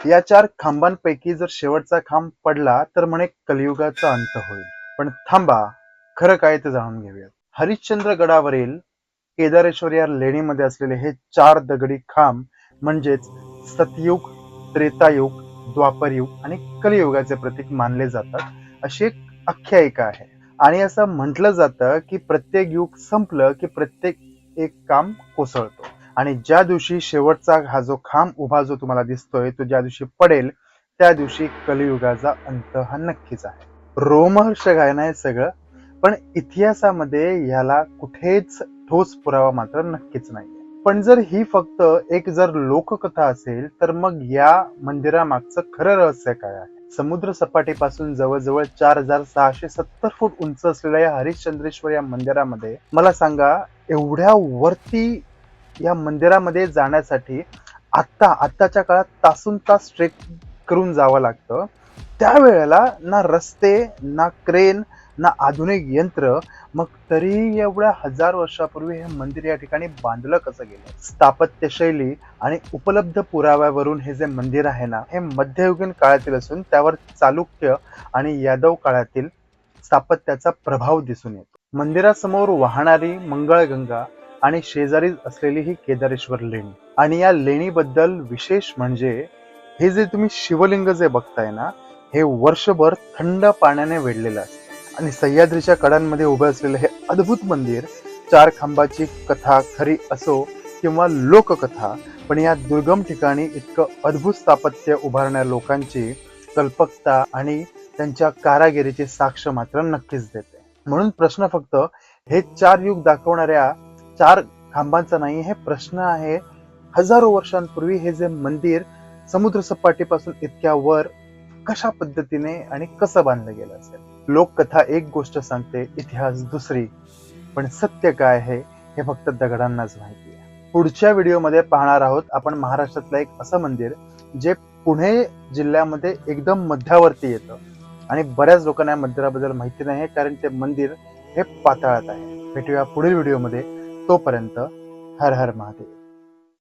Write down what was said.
या 4 खांबांपैकी जर शेवटचा खांब पडला तर म्हणे कलियुगाचा अंत होईल. पण थांबा, खरं काय ते जाणून घेऊयात. हरिश्चंद्र गडावरील केदारेश्वर या लेणीमध्ये असलेले हे 4 दगडी खांब म्हणजेच सतयुग, त्रेतायुग, द्वापरयुग आणि कलियुगाचे प्रतीक मानले जातात, अशी एक आख्यायिका आहे. आणि असं म्हटलं जातं की प्रत्येक युग संपलं की प्रत्येक एक काम कोसळतो आणि ज्या दिवशी शेवटचा हा जो खांब उभा जो तुम्हाला दिसतोय तो ज्या दिवशी पडेल त्या दिवशी कलियुगाचा अंत हा नक्कीच आहे. रोमहर्षक आहे सगळं, पण इतिहासामध्ये याला कुठेच ठोस पुरावा मात्र नक्कीच नाही. पण जर ही फक्त एक जर लोककथा असेल तर मग या मंदिरामागचं खरं रहस्य काय आहे? समुद्र सपाटीपासून जवळजवळ 4670 फूट उंच असलेल्या या हरिश्चंद्रेश्वर या मंदिरामध्ये मला सांगा, एवढ्या वरती या मंदिरामध्ये जाण्यासाठी आत्ताच्या काळात तासून तास ट्रेक करून जावं लागतं. त्यावेळेला ना रस्ते, ना क्रेन, ना आधुनिक यंत्र, मग तरी एवढ्या हजार वर्षापूर्वी हे मंदिर या ठिकाणी बांधलं कसं गेलं? स्थापत्य शैली आणि उपलब्ध पुराव्यावरून हे जे मंदिर आहे ना, हे मध्ययुगीन काळातील असून त्यावर चालुक्य आणि यादव काळातील स्थापत्याचा प्रभाव दिसून येतो. मंदिरासमोर वाहणारी मंगळगंगा आणि शेजारी असलेली ही केदारेश्वर लेणी, आणि या लेणीबद्दल विशेष म्हणजे हे जे तुम्ही शिवलिंग जे बघताय ना, हे वर्षभर थंड पाण्याने वेढलेलं असतं. आणि सह्याद्रीच्या कडांमध्ये उभे असलेले हे अद्भुत मंदिर 4 खांबाची कथा खरी असो किंवा लोककथा, पण या दुर्गम ठिकाणी इतकं अद्भुत स्थापत्य उभारणाऱ्या लोकांची कल्पकता आणि त्यांच्या कारागिरीची साक्ष मात्र नक्कीच देते. म्हणून प्रश्न फक्त हे 4 युग दाखवणाऱ्या 4 खांबांचा नाही, हे प्रश्न आहे हजारो वर्षांपूर्वी हे जे मंदिर समुद्र सपाटीपासून इतक्या वर कशा पद्धतीने आणि कसं बांधलं गेलं असेल. लोककथा एक गोष्ट सांगते, इतिहास दुसरी, पण सत्य काय आहे हे फक्त दगडांनाच माहिती आहे. पुढच्या व्हिडिओमध्ये पाहणार आहोत आपण महाराष्ट्रातलं एक असं मंदिर जे पुणे जिल्ह्यामध्ये एकदम मध्यावरती येतं आणि बऱ्याच लोकांना या मंदिराबद्दल माहिती नाही, कारण ते मंदिर हे पाताळात आहे. भेटूया पुढील व्हिडिओमध्ये. तोपर्यंत हर हर महादेव.